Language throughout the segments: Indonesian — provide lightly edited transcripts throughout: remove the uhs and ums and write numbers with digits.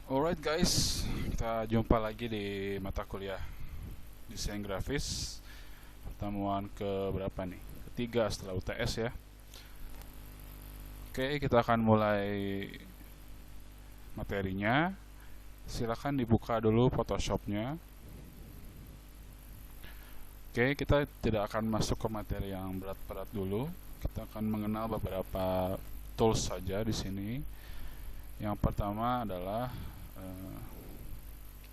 Alright guys, kita jumpa lagi di mata kuliah desain grafis pertemuan ke berapa nih? Ketiga setelah UTS ya. Oke, kita akan mulai materinya. Silakan dibuka dulu Photoshopnya. Oke, kita tidak akan masuk ke materi yang berat-berat dulu. Kita akan mengenal beberapa tools saja di sini. Yang pertama adalah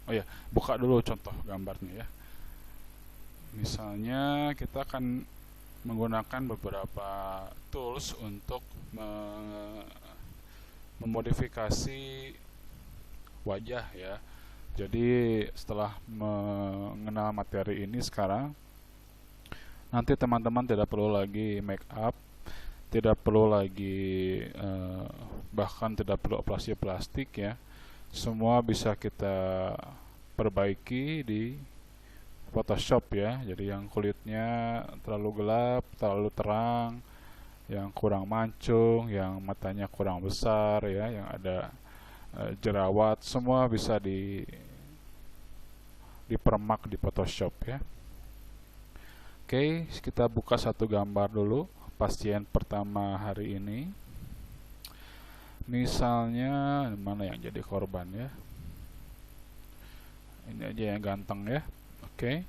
oh ya, buka dulu contoh gambarnya ya. Misalnya kita akan menggunakan beberapa tools untuk memodifikasi wajah ya. Jadi setelah mengenal materi ini sekarang, nanti teman-teman tidak perlu lagi make up, tidak perlu lagi bahkan tidak perlu operasi plastik ya. Semua bisa kita perbaiki di Photoshop ya. Jadi yang kulitnya terlalu gelap, terlalu terang, yang kurang mancung, yang matanya kurang besar ya, yang ada jerawat, semua bisa dipermak di Photoshop ya. Oke, kita buka satu gambar dulu pasien pertama hari ini. Misalnya mana yang jadi korban ya? Ini aja yang ganteng ya. Oke.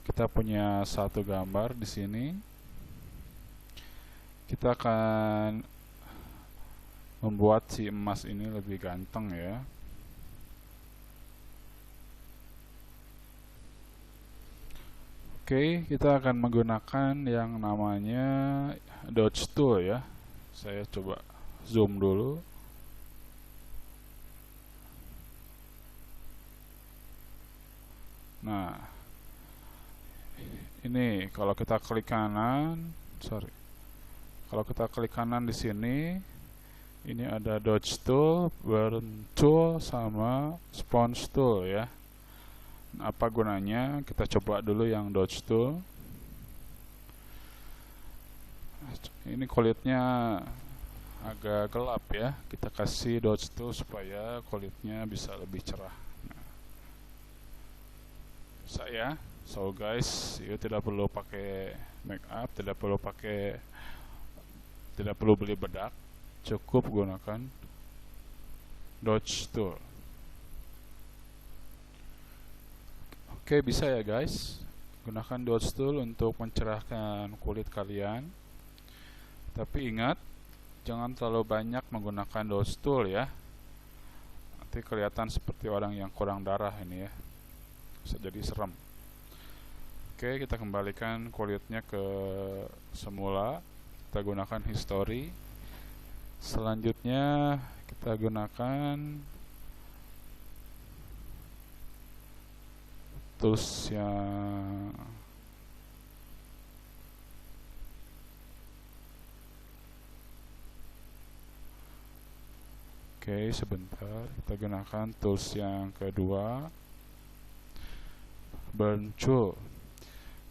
Kita punya satu gambar di sini. Kita akan membuat si emas ini lebih ganteng ya. Oke, kita akan menggunakan yang namanya Dodge Tool ya. Saya coba zoom dulu. Nah, ini kalau kita klik kanan, kalau kita klik kanan di sini, ini ada Dodge Tool, Burn Tool, sama Sponge Tool ya. Apa gunanya? Kita coba dulu yang Dodge Tool. Ini kulitnya agak gelap ya. Kita kasih Dodge Tool supaya kulitnya bisa lebih cerah. Bisa ya. So guys, you tidak perlu pakai make up, tidak perlu beli bedak, cukup gunakan Dodge Tool. Oke, bisa ya guys. Gunakan Dodge Tool untuk mencerahkan kulit kalian. Tapi ingat, jangan terlalu banyak menggunakan Dodge Tool ya. Nanti kelihatan seperti orang yang kurang darah ini ya. Bisa jadi serem. Oke, kita kembalikan kulitnya ke semula. Kita gunakan history. Selanjutnya kita gunakan tools yang Oke, sebentar. Kita gunakan tools yang kedua, Burn Tool.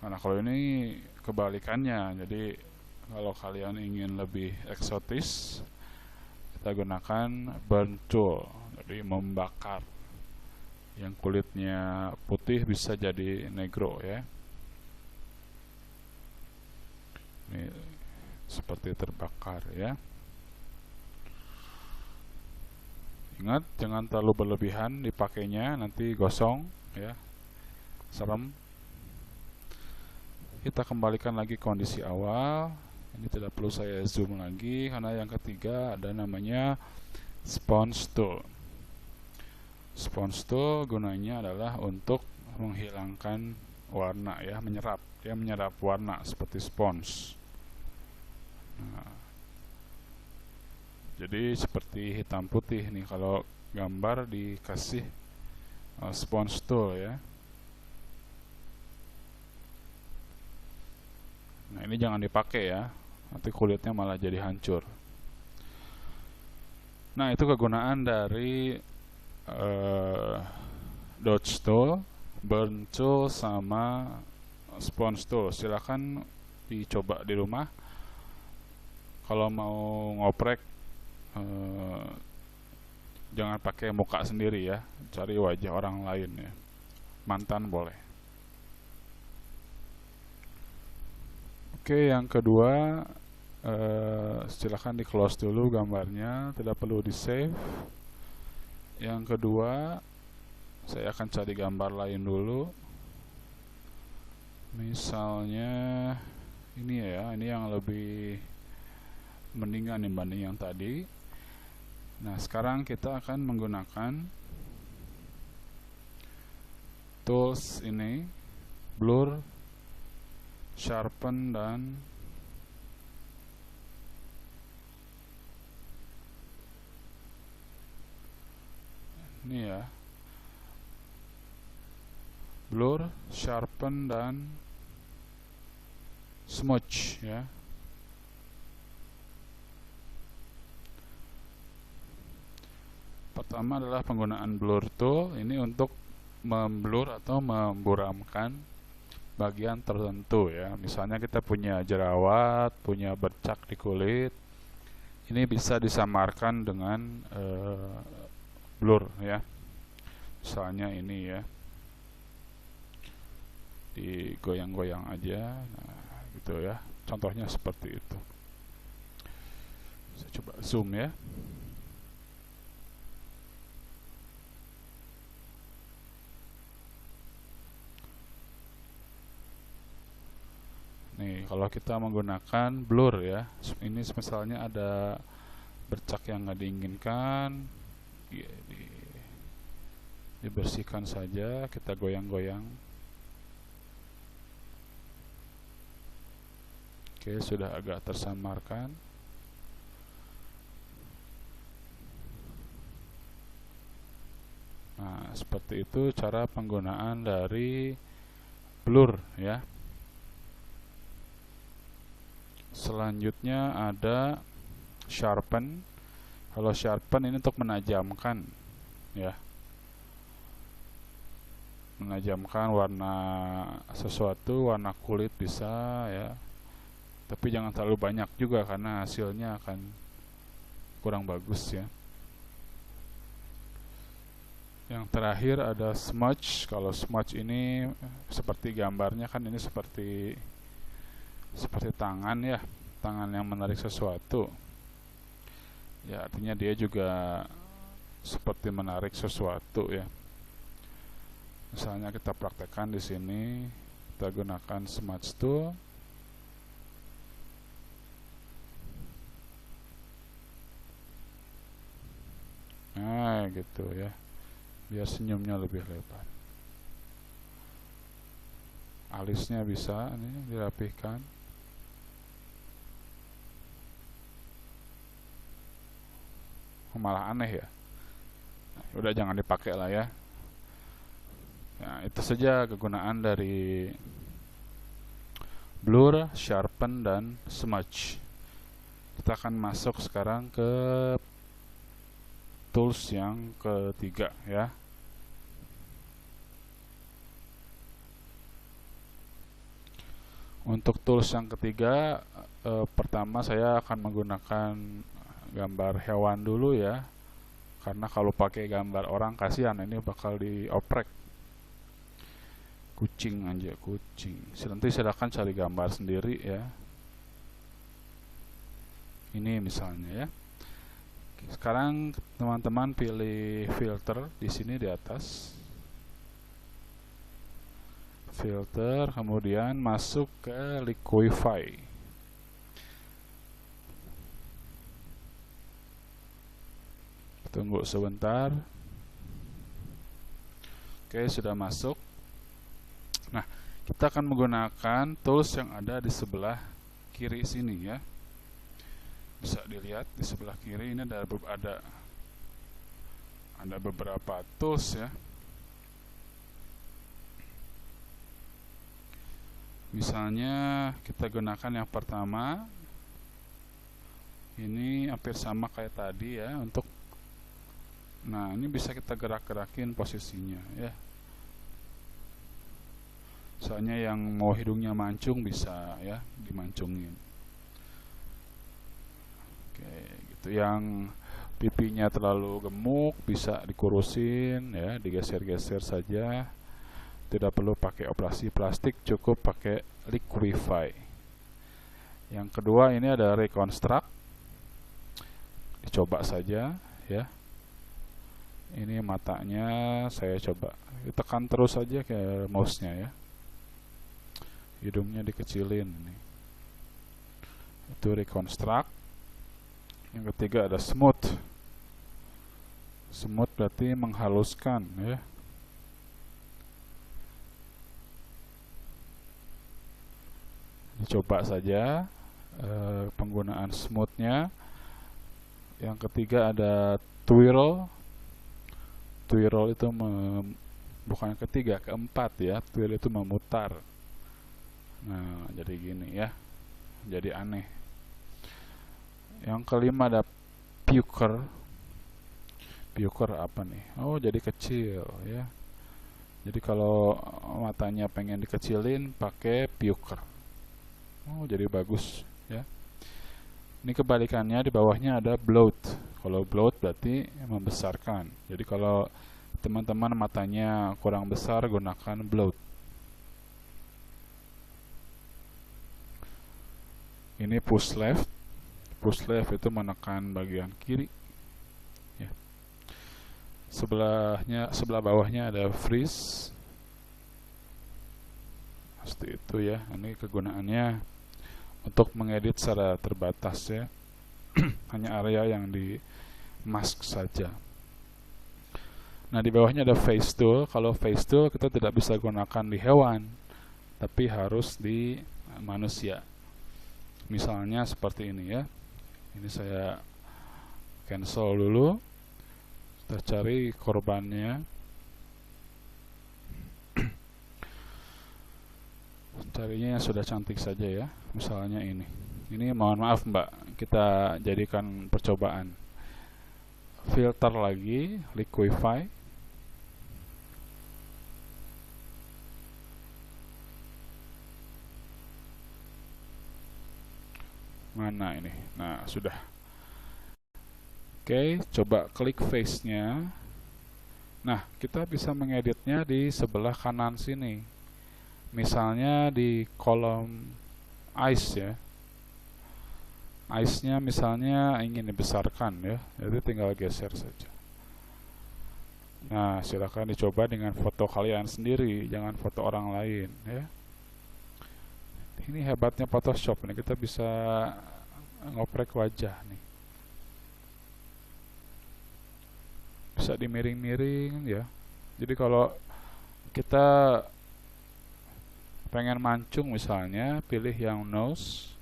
Nah, kalau ini kebalikannya. Jadi kalau kalian ingin lebih eksotis, kita gunakan Burn Tool. Jadi membakar. Yang kulitnya putih bisa jadi negro ya. Ini seperti terbakar ya. Ingat, jangan terlalu berlebihan dipakainya, nanti gosong ya, serem. Kita kembalikan lagi kondisi awal. Ini tidak perlu saya zoom lagi karena yang ketiga ada namanya Sponge Tool. Sponge Tool gunanya adalah untuk menghilangkan warna ya, menyerap. Dia menyerap warna seperti sponge. Nah, jadi seperti hitam putih nih kalau gambar dikasih Sponge Tool ya. Nah, ini jangan dipakai ya, nanti kulitnya malah jadi hancur. Nah, itu kegunaan dari Dodge Tool, Burn Tool, sama Sponge Tool. Silahkan dicoba di rumah. Kalau mau ngoprek jangan pakai muka sendiri ya, cari wajah orang lain ya, mantan boleh. Oke, yang kedua, silakan di close dulu gambarnya, tidak perlu di save. Yang kedua, saya akan cari gambar lain dulu, misalnya ini ya, ini yang lebih mendingan dibanding yang tadi. Nah, sekarang kita akan menggunakan tools ini, blur, sharpen, dan ini ya, blur, sharpen, dan smudge ya. Pertama adalah penggunaan blur tool, ini untuk memblur atau memburamkan bagian tertentu ya. Misalnya kita punya jerawat, punya bercak di kulit, ini bisa disamarkan dengan blur ya. Misalnya ini ya, digoyang-goyang aja, nah gitu ya. Contohnya seperti itu. Saya coba zoom ya. Nih, kalau kita menggunakan blur ya, ini misalnya ada bercak yang nggak diinginkan, dibersihkan saja, kita goyang-goyang. Oke, sudah agak tersamarkan. Nah, seperti itu cara penggunaan dari blur ya. Selanjutnya ada sharpen. Kalau sharpen ini untuk menajamkan ya, menajamkan warna sesuatu, warna kulit bisa ya, tapi jangan terlalu banyak juga karena hasilnya akan kurang bagus ya. Yang terakhir ada smudge. Kalau smudge ini seperti gambarnya kan, ini seperti tangan ya, tangan yang menarik sesuatu ya, artinya dia juga seperti menarik sesuatu ya. Misalnya kita praktekkan di sini, kita gunakan smudge tool. Nah gitu ya, biar senyumnya lebih lebar. Alisnya bisa nih dirapihkan. Malah aneh ya. Nah, udah jangan dipakai lah ya. Nah, itu saja kegunaan dari blur, sharpen, dan smudge. Kita akan masuk sekarang ke tools yang ketiga ya. Untuk tools yang ketiga, pertama saya akan menggunakan gambar hewan dulu ya, karena kalau pakai gambar orang kasihan, ini bakal dioprek. Kucing aja, kucing. Nanti silakan cari gambar sendiri ya. Ini misalnya ya. Sekarang teman-teman pilih filter di sini di atas. Filter, kemudian masuk ke liquify. Tunggu sebentar. Oke, sudah masuk. Nah, kita akan menggunakan tools yang ada di sebelah kiri sini ya. Bisa dilihat di sebelah kiri ini ada beberapa tools ya. Misalnya kita gunakan yang pertama. Ini hampir sama kayak tadi ya, untuk nah ini bisa kita gerak-gerakin posisinya ya. Misalnya yang mau hidungnya mancung bisa ya, dimancungin. Oke, gitu. Yang pipinya terlalu gemuk bisa dikurusin ya, digeser-geser saja, tidak perlu pakai operasi plastik, cukup pakai Liquify. Yang kedua ini ada Reconstruct, dicoba saja ya. Ini matanya saya coba tekan terus saja ke mouse-nya ya, hidungnya dikecilin nih. Itu Reconstruct. Yang ketiga ada Smooth. Smooth berarti menghaluskan ya. Dicoba saja penggunaan smoothnya. Yang ketiga ada Twirl. Twirl itu bukan ketiga, keempat ya. Twirl itu memutar. Nah, jadi gini ya. Jadi aneh. Yang kelima ada Puker. Puker apa nih? Oh, jadi kecil ya. Jadi kalau matanya pengen dikecilin pakai Puker. Oh, jadi bagus ya. Ini kebalikannya, di bawahnya ada Bloat. Kalau bloat berarti membesarkan. Jadi kalau teman-teman matanya kurang besar, gunakan bloat. Ini push left. Push left itu menekan bagian kiri ya. Sebelah bawahnya ada freeze. Seperti itu ya. Ini kegunaannya untuk mengedit secara terbatas ya. Hanya area yang di mask saja. Nah, di bawahnya ada face tool. Kalau face tool kita tidak bisa gunakan di hewan, tapi harus di manusia. Misalnya seperti ini ya. Ini saya cancel dulu. Kita cari korbannya. Carinya yang sudah cantik saja ya. Misalnya ini. Ini mohon maaf Mbak, kita jadikan percobaan. Filter lagi, Liquify. Mana ini? Nah, sudah. Oke, coba klik face-nya. Nah, kita bisa mengeditnya di sebelah kanan sini. Misalnya di kolom eyes ya. Eyes-nya misalnya ingin dibesarkan ya, jadi tinggal geser saja. Nah, silakan dicoba dengan foto kalian sendiri, jangan foto orang lain ya. Ini hebatnya Photoshop nih, kita bisa ngoprek wajah nih. Bisa dimiring-miring ya. Jadi kalau kita pengen mancung misalnya, pilih yang nose-nya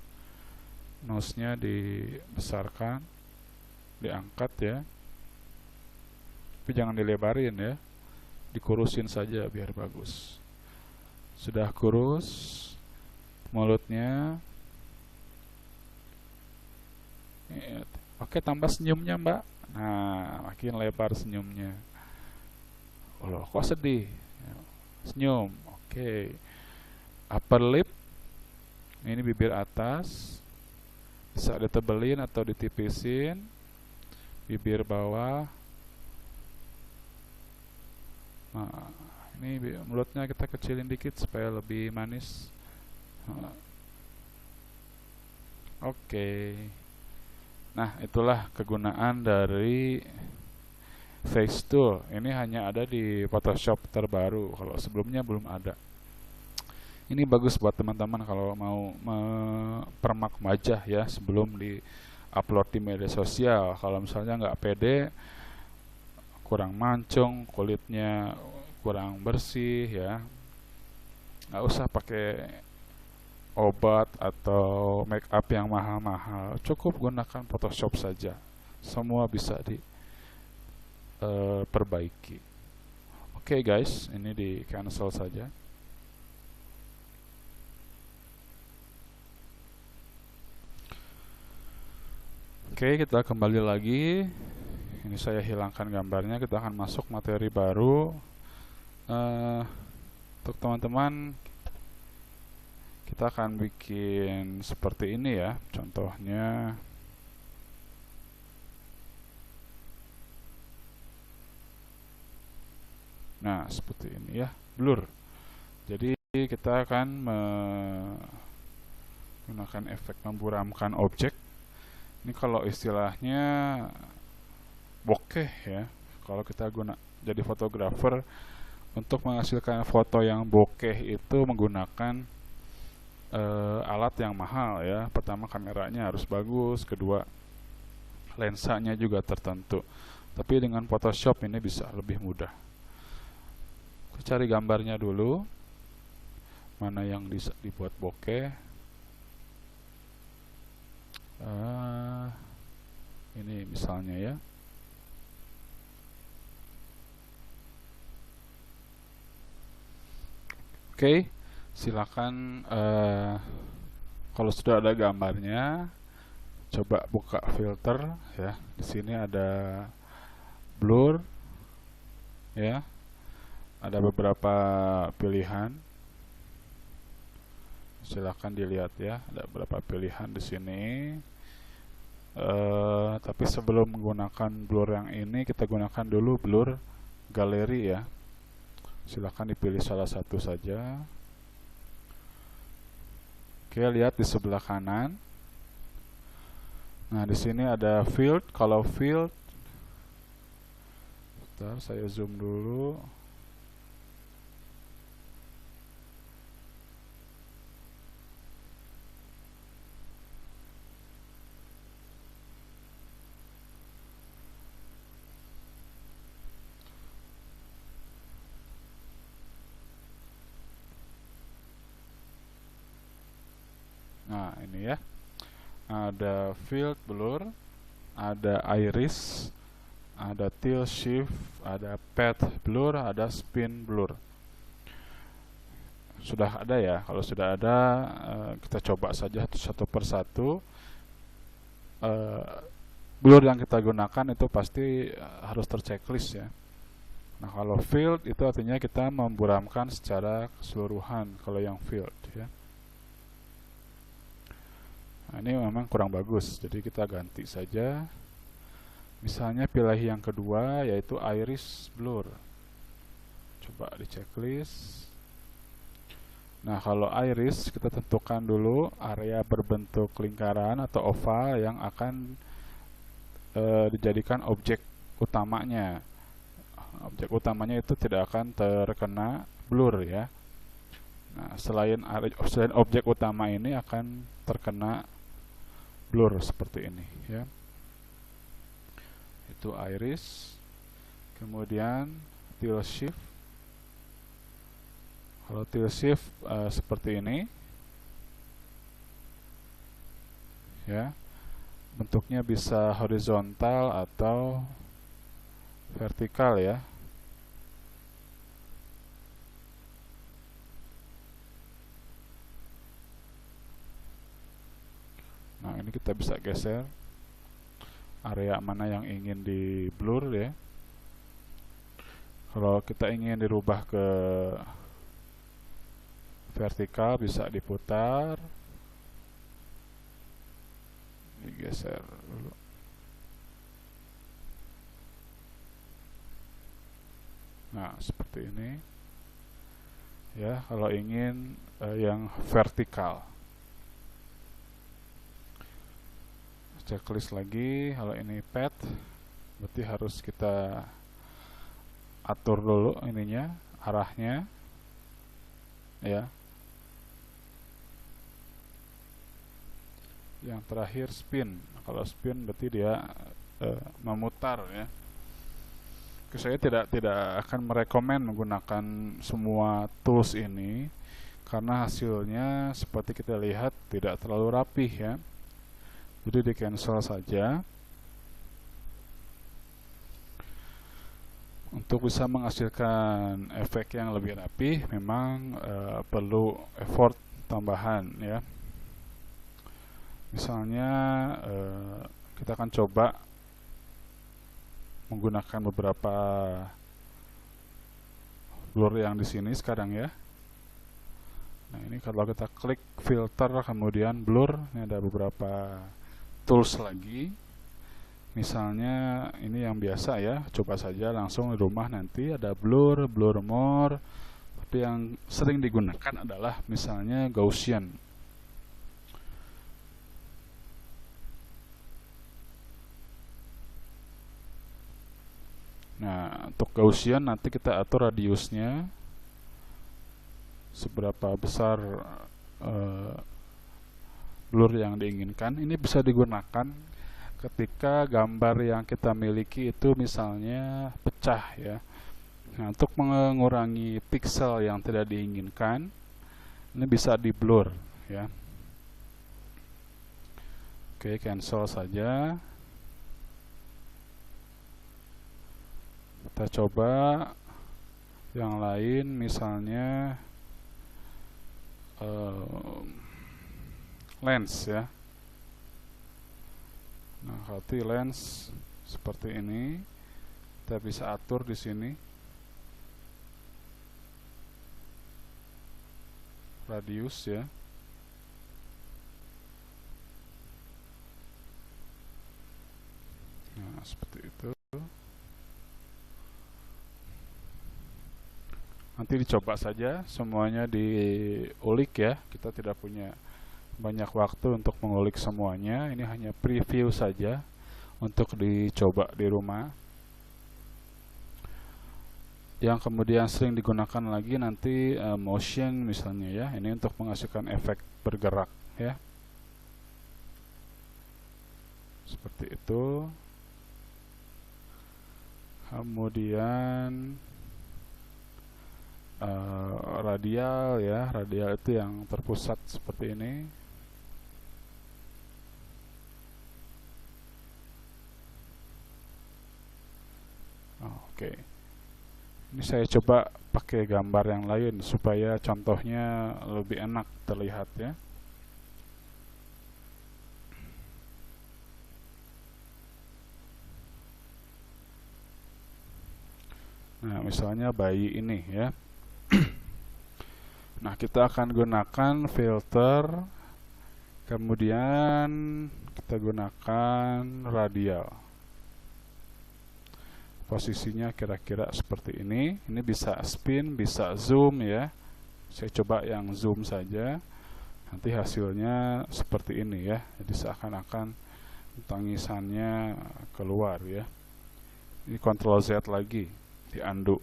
dibesarkan, diangkat ya, tapi jangan dilebarin ya, dikurusin saja biar bagus. Sudah kurus, mulutnya oke, tambah senyumnya Mbak. Nah, makin lebar senyumnya. Oh, kok sedih? Senyum, oke. Upper lip, ini bibir atas, bisa ditebelin atau ditipisin. Bibir bawah. Nah, ini mulutnya kita kecilin dikit supaya lebih manis. Oke. Nah, itulah kegunaan dari face tool. Ini hanya ada di Photoshop terbaru, kalau sebelumnya belum ada. Ini bagus buat teman-teman kalau mau permak wajah ya sebelum di upload di media sosial. Kalau misalnya nggak pede, kurang mancung, kulitnya kurang bersih ya, nggak usah pakai obat atau make up yang mahal-mahal, cukup gunakan Photoshop saja, semua bisa diperbaiki. Oke guys, ini di cancel saja. Oke, kita kembali lagi. Ini saya hilangkan gambarnya, kita akan masuk materi baru. Untuk teman-teman, kita akan bikin seperti ini ya, contohnya. Nah, seperti ini ya, blur. Jadi kita akan menggunakan efek memburamkan objek. Ini kalau istilahnya bokeh ya. Kalau kita jadi fotografer, untuk menghasilkan foto yang bokeh itu menggunakan alat yang mahal ya. Pertama, kameranya harus bagus, kedua lensanya juga tertentu. Tapi dengan Photoshop ini bisa lebih mudah. Cari gambarnya dulu, mana yang bisa dibuat bokeh. Ini misalnya ya. Oke, silakan kalau sudah ada gambarnya, coba buka filter ya. Di sini ada blur ya. Ada beberapa pilihan. Silakan dilihat ya, ada beberapa pilihan di sini. Tapi sebelum menggunakan blur yang ini, kita gunakan dulu blur galeri ya. Silakan dipilih salah satu saja. Oke, lihat di sebelah kanan. Nah, di sini ada field. Kalau field, bentar, saya zoom dulu. Nah, ini ya. Ada field blur, ada iris, ada tilt shift, ada path blur, ada spin blur. Sudah ada ya. Kalau sudah ada, kita coba saja satu persatu. Blur yang kita gunakan itu pasti harus terchecklist ya. Nah, kalau field itu artinya kita memburamkan secara keseluruhan kalau yang field ya. Nah, ini memang kurang bagus, jadi kita ganti saja. Misalnya pilih yang kedua, yaitu iris blur. Coba di checklist. Nah, kalau iris kita tentukan dulu area berbentuk lingkaran atau oval yang akan dijadikan objek utamanya. Objek utamanya itu tidak akan terkena blur ya. Nah, selain objek utama ini akan terkena blur seperti ini ya. Itu iris. Kemudian tilt shift. Kalau tilt shift seperti ini ya. Bentuknya bisa horizontal atau vertikal ya. Nah, ini kita bisa geser area mana yang ingin di blur ya. Kalau kita ingin dirubah ke vertikal, bisa diputar, digeser dulu. Nah, seperti ini ya. Kalau ingin yang vertikal, checklist lagi. Kalau ini path, berarti harus kita atur dulu ininya, arahnya ya. Yang terakhir spin. Kalau spin berarti dia memutar ya. Saya tidak akan merekomen menggunakan semua tools ini karena hasilnya seperti kita lihat tidak terlalu rapih ya. Jadi di cancel saja. Untuk bisa menghasilkan efek yang lebih rapih memang perlu effort tambahan ya. Misalnya kita akan coba menggunakan beberapa blur yang di sini sekarang ya. Nah, ini kalau kita klik filter kemudian blur, ini ada beberapa tools lagi. Misalnya ini yang biasa ya, coba saja langsung di rumah, nanti ada blur, blur more. Tapi yang sering digunakan adalah misalnya Gaussian. Nah, untuk Gaussian nanti kita atur radiusnya seberapa besar blur yang diinginkan. Ini bisa digunakan ketika gambar yang kita miliki itu misalnya pecah ya. Nah, untuk mengurangi pixel yang tidak diinginkan, ini bisa di blur ya. Oke, cancel saja. Kita coba yang lain, misalnya lens ya. Nah, kalau lens seperti ini, kita bisa atur di sini radius ya. Nah, seperti itu. Nanti dicoba saja, semuanya diulik ya. Kita tidak punya banyak waktu untuk mengulik semuanya. Ini hanya preview saja untuk dicoba di rumah. Yang kemudian sering digunakan lagi nanti motion misalnya ya. Ini untuk menghasilkan efek bergerak ya. Seperti itu. Kemudian radial ya, radial itu yang terpusat seperti ini. Oke. Ini saya coba pakai gambar yang lain supaya contohnya lebih enak terlihat ya. Nah, misalnya bayi ini ya. Nah, kita akan gunakan filter, kemudian kita gunakan radial. Posisinya kira-kira seperti ini. Ini bisa spin, bisa zoom ya. Saya coba yang zoom saja. Nanti hasilnya seperti ini ya. Jadi seakan-akan tangisannya keluar ya. Ini Ctrl Z lagi, di undo.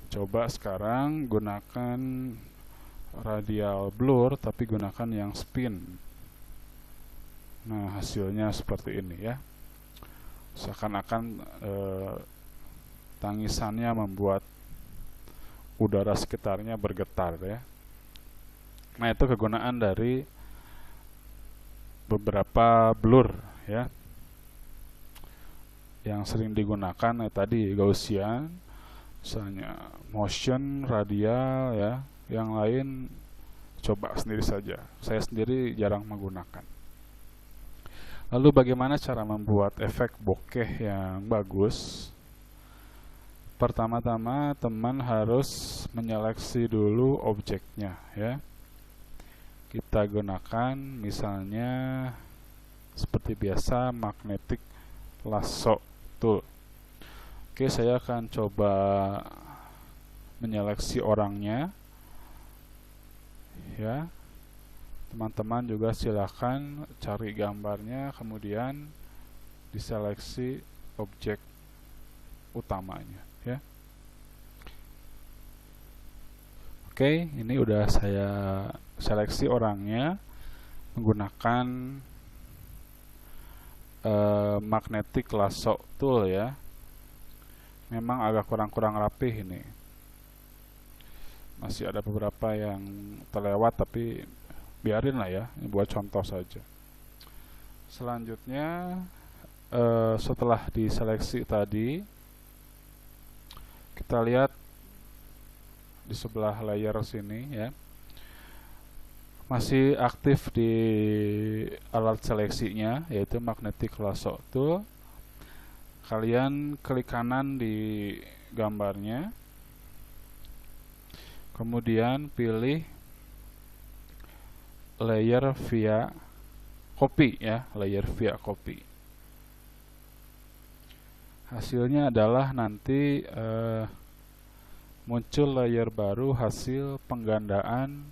Coba sekarang gunakan radial blur, tapi gunakan yang spin. Nah, hasilnya seperti ini ya. Seakan-akan tangisannya membuat udara sekitarnya bergetar ya. Nah, itu kegunaan dari beberapa blur ya. Yang sering digunakan tadi Gaussian, misalnya motion, radial ya. Yang lain coba sendiri saja. Saya sendiri jarang menggunakan. Lalu bagaimana cara membuat efek bokeh yang bagus? Pertama-tama teman harus menyeleksi dulu objeknya ya. Kita gunakan misalnya seperti biasa magnetic lasso tool. Oke, saya akan coba menyeleksi orangnya ya. Teman-teman juga silakan cari gambarnya, kemudian diseleksi objek utamanya ya. Oke, ini udah saya seleksi orangnya menggunakan magnetic lasso tool ya. Memang agak kurang rapih ini. Masih ada beberapa yang terlewat, tapi biarin lah ya, ini buat contoh saja. Selanjutnya setelah diseleksi tadi, kita lihat di sebelah layer sini ya, masih aktif di alat seleksinya, yaitu magnetic lasso tool. Kalian klik kanan di gambarnya, kemudian pilih layer via copy ya, layer via copy. hasilnya adalah nanti muncul layer baru hasil penggandaan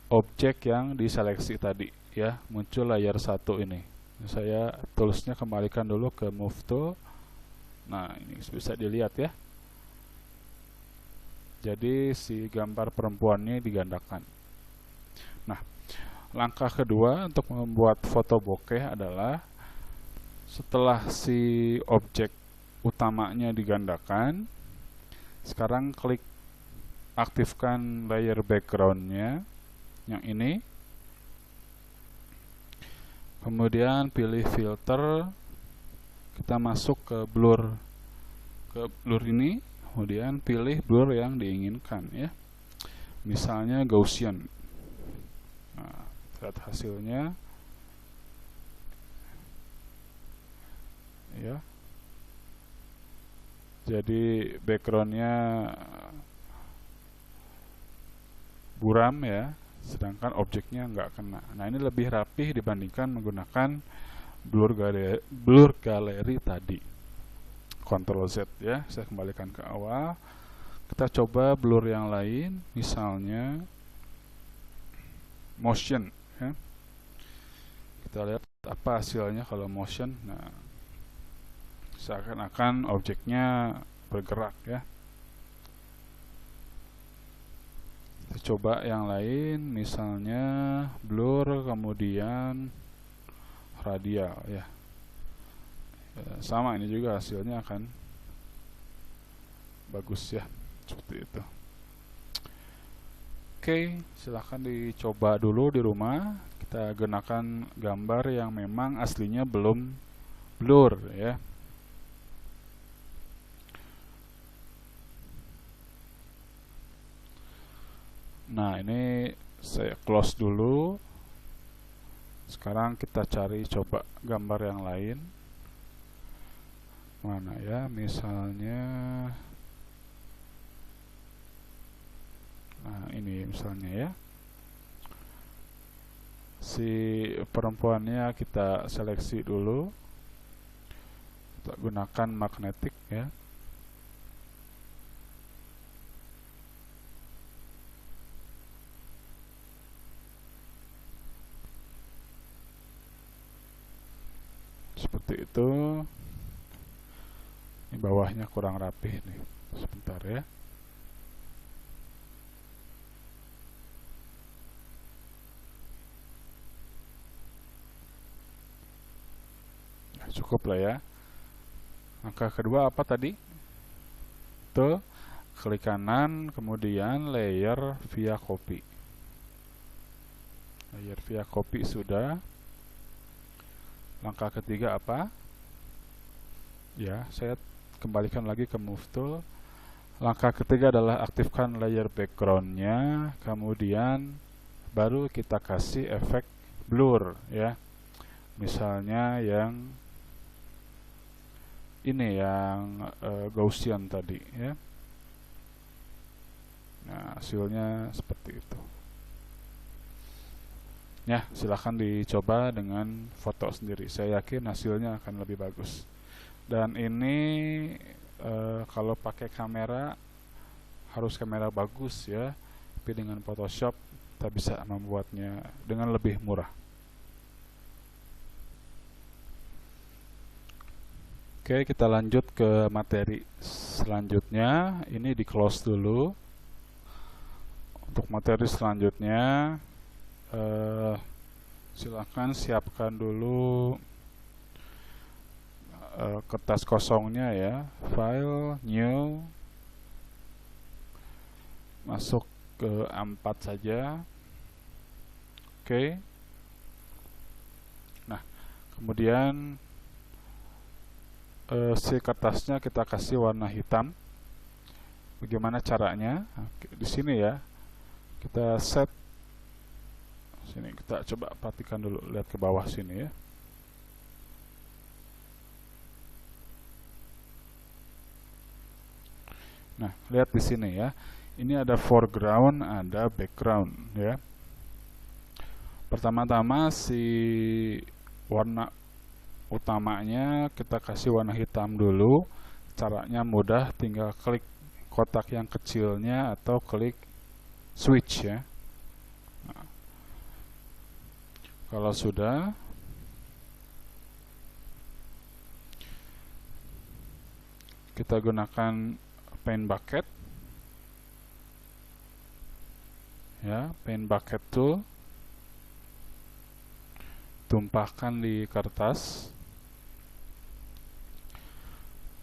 objek yang diseleksi tadi ya, muncul layer 1 ini. Saya toolsnya kembalikan dulu ke move tool. Nah, ini bisa dilihat ya. Jadi si gambar perempuannya digandakan. Nah, langkah kedua untuk membuat foto bokeh adalah setelah si objek utamanya digandakan, sekarang klik aktifkan layer backgroundnya yang ini, kemudian pilih filter, kita masuk ke blur ini, kemudian pilih blur yang diinginkan ya, misalnya Gaussian. Nah, lihat hasilnya ya, jadi backgroundnya buram ya, sedangkan objeknya nggak kena. Nah, ini lebih rapih dibandingkan menggunakan blur galeri tadi. Ctrl Z ya, saya kembalikan ke awal. Kita coba blur yang lain, misalnya motion ya. Kita lihat apa hasilnya kalau motion. Nah, seakan-akan objeknya bergerak ya. Kita coba yang lain, misalnya blur kemudian radial ya. Sama, ini juga hasilnya akan bagus ya, seperti itu. Oke, silahkan dicoba dulu di rumah. Kita gunakan gambar yang memang aslinya belum blur ya. Nah, ini saya close dulu. Sekarang kita cari coba gambar yang lain. Mana ya, misalnya nah ini misalnya ya, si perempuannya kita seleksi dulu, kita gunakan magnetik ya. Seperti itu. Ini bawahnya kurang rapih nih, sebentar ya. Cukup lah ya. Langkah kedua apa tadi? Itu klik kanan, kemudian layer via copy. Layer via copy sudah. Langkah ketiga apa? Ya, saya kembalikan lagi ke move tool. Langkah ketiga adalah aktifkan layer backgroundnya, kemudian baru kita kasih efek blur ya. Misalnya yang ini, yang Gaussian tadi ya. Nah, hasilnya seperti itu. Ya, silahkan dicoba dengan foto sendiri. Saya yakin hasilnya akan lebih bagus. Dan ini kalau pakai kamera harus kamera bagus ya. Tapi dengan Photoshop kita bisa membuatnya dengan lebih murah. Oke, kita lanjut ke materi selanjutnya. Ini di close dulu. Untuk materi selanjutnya, silakan siapkan dulu kertas kosongnya ya. File, new, masuk ke A4 saja. Oke. Nah, kemudian si kertasnya kita kasih warna hitam. Bagaimana caranya? Oke, di sini ya, kita set sini. Kita coba perhatikan dulu, lihat ke bawah sini ya. Nah, lihat di sini ya. Ini ada foreground, ada background ya. Pertama-tama si warna utamanya kita kasih warna hitam dulu. Caranya mudah, tinggal klik kotak yang kecilnya atau klik switch ya. Nah, kalau sudah, kita gunakan paint bucket ya, paint bucket tool, tumpahkan di kertas.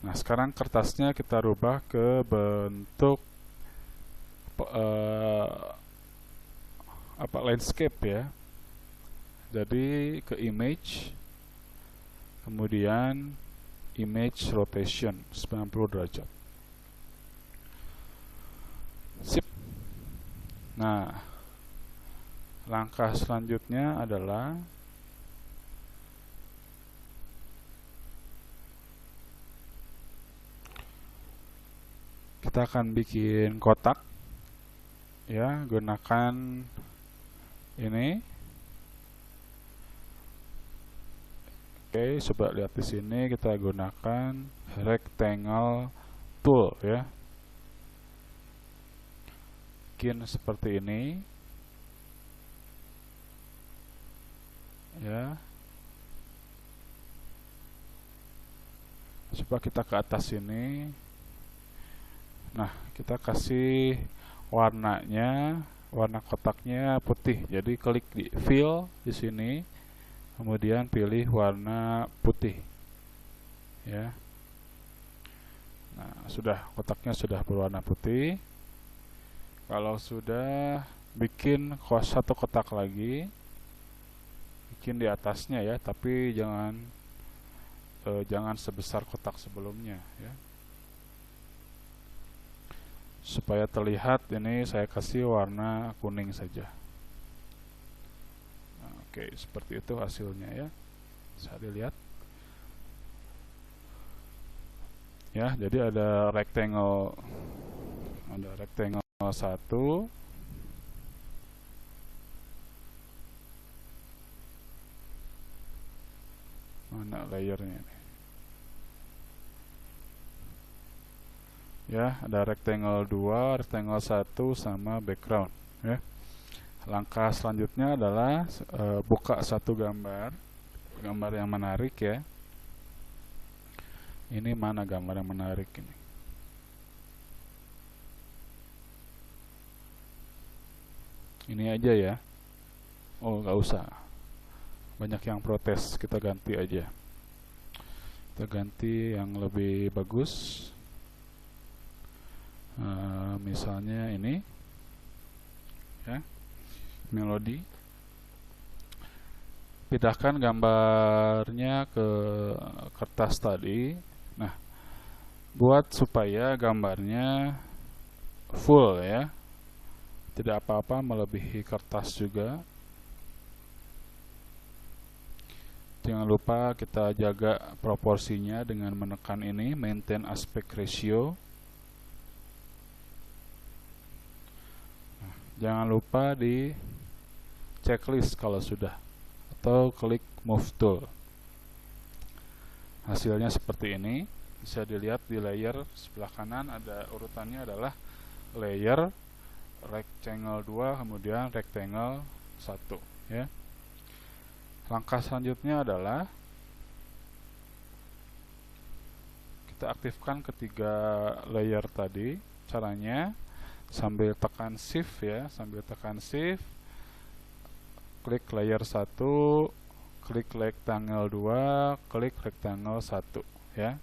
Nah, sekarang kertasnya kita rubah ke bentuk landscape ya. Jadi ke image, kemudian image rotation 90 derajat. Sip. Nah, langkah selanjutnya adalah kita akan bikin kotak ya, gunakan ini. Oke, coba lihat di sini, kita gunakan rectangle tool ya. Bikin seperti ini ya. Coba kita ke atas ini. Nah, kita kasih warnanya, warna kotaknya putih. Jadi klik di fill di sini, kemudian pilih warna putih. Ya. Nah, sudah, kotaknya sudah berwarna putih. Kalau sudah, bikin satu kotak lagi. Bikin di atasnya ya, tapi jangan sebesar kotak sebelumnya ya. Supaya terlihat, ini saya kasih warna kuning saja. Nah, oke, seperti itu hasilnya ya. Bisa dilihat ya. Jadi ada rectangle 1, mana layernya ini ya, ada rectangle 2, rectangle 1 sama background ya. Langkah selanjutnya adalah buka satu gambar yang menarik ya. Ini mana gambar yang menarik ini? Ini aja ya. Oh, nggak usah. Banyak yang protes, kita ganti aja. Kita ganti yang lebih bagus. Misalnya ini ya, melodi. Pindahkan gambarnya ke kertas tadi. Nah, buat supaya gambarnya full ya, tidak apa-apa melebihi kertas juga. Jangan lupa kita jaga proporsinya dengan menekan ini, maintain aspect ratio. Jangan lupa di checklist kalau sudah, atau klik move tool. Hasilnya seperti ini. Bisa dilihat di layer sebelah kanan, ada urutannya adalah layer, rectangle 2, kemudian rectangle 1 ya. Langkah selanjutnya adalah kita aktifkan ketiga layer tadi. Caranya sambil tekan shift ya, klik layer 1, klik rectangle 2, klik rectangle 1 ya.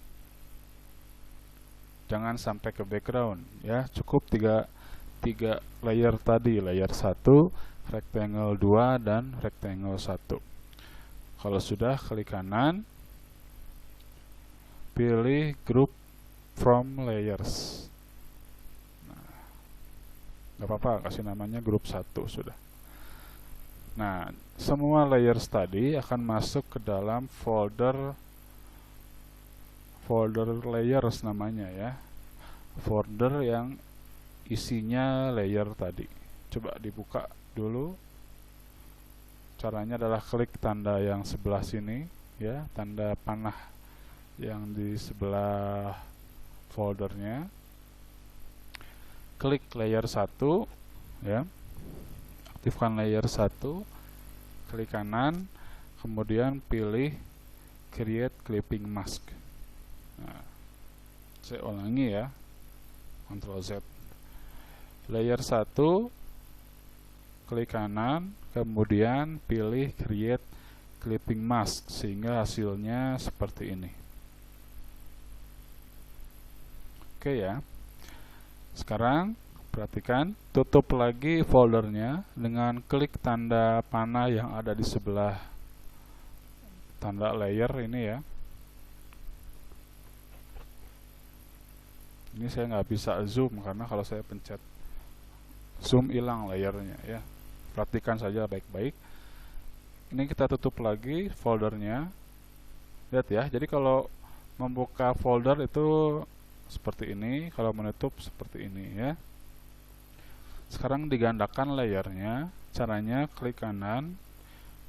Jangan sampai ke background ya, cukup tiga layer tadi, layer 1, rectangle 2 dan rectangle 1. Kalau sudah, klik kanan, pilih group from layers. Gak apa-apa, kasih namanya grup 1 sudah. Nah, semua layers tadi akan masuk ke dalam folder layers namanya ya. Folder yang isinya layer tadi. Coba dibuka dulu. Caranya adalah klik tanda yang sebelah sini ya, tanda panah yang di sebelah foldernya. Klik layer 1 ya. Aktifkan layer 1, klik kanan, kemudian pilih create clipping mask. Nah, saya ulangi ya, Ctrl Z. Layer 1, klik kanan, kemudian pilih create clipping mask, sehingga hasilnya seperti ini. Oke ya. Sekarang perhatikan, tutup lagi foldernya dengan klik tanda panah yang ada di sebelah tanda layer ini ya. Ini saya nggak bisa zoom karena kalau saya pencet zoom hilang layernya ya. Perhatikan saja baik-baik. Ini kita tutup lagi foldernya. Lihat ya. Jadi kalau membuka folder itu seperti ini, kalau menutup seperti ini ya. Sekarang digandakan layernya. Caranya klik kanan,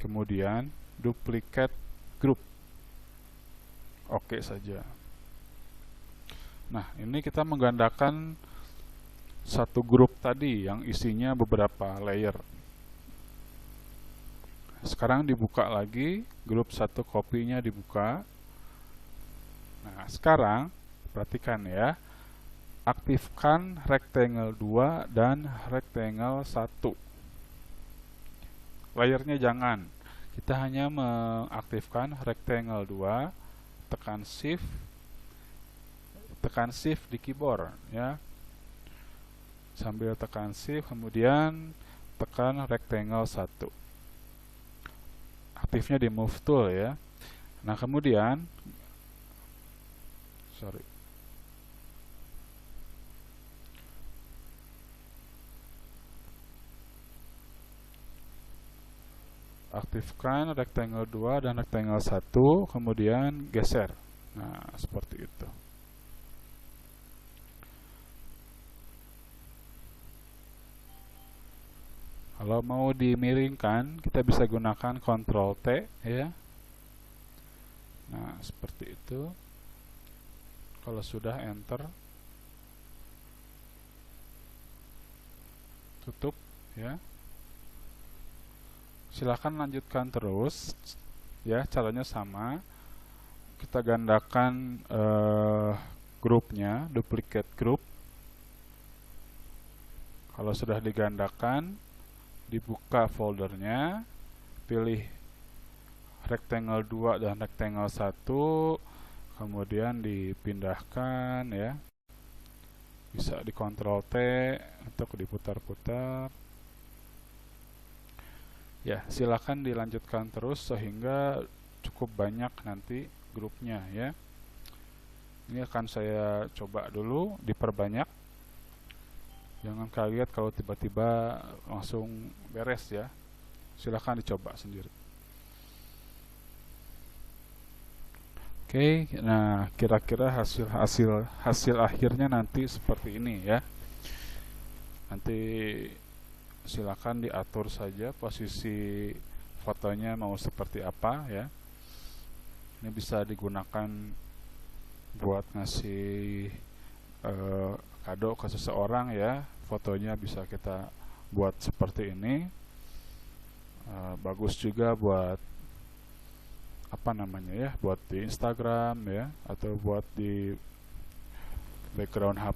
kemudian duplicate group. Oke saja. Nah, ini kita menggandakan satu grup tadi yang isinya beberapa layer. Sekarang dibuka lagi, grup satu kopinya dibuka. Nah, sekarang perhatikan ya, aktifkan rectangle 2 dan rectangle 1. Layernya jangan, kita hanya mengaktifkan rectangle 2, tekan shift di keyboard ya. Sambil tekan shift, kemudian tekan rectangle 1. Aktifnya di move tool ya. Nah, kemudian aktifkan rectangle 2 dan rectangle 1, kemudian geser. Nah, seperti itu. Kalau mau dimiringkan, kita bisa gunakan Ctrl T ya. Nah, seperti itu. Kalau sudah, enter. Tutup ya. Silakan lanjutkan terus ya, caranya sama. Kita gandakan grupnya, duplicate group. Kalau sudah digandakan, dibuka foldernya, pilih rectangle 2 dan rectangle 1, kemudian dipindahkan ya. Bisa di Ctrl T untuk diputar-putar. Ya, silakan dilanjutkan terus sehingga cukup banyak nanti grupnya ya. Ini akan saya coba dulu diperbanyak. Jangan kaget kalau tiba-tiba langsung beres ya. Silakan dicoba sendiri. Oke, nah kira-kira hasil akhirnya nanti seperti ini ya. Nanti silakan diatur saja posisi fotonya mau seperti apa ya. Ini bisa digunakan buat ngasih kado ke seseorang ya. Fotonya bisa kita buat seperti ini. Bagus juga buat apa namanya ya, buat di Instagram ya, atau buat di background HP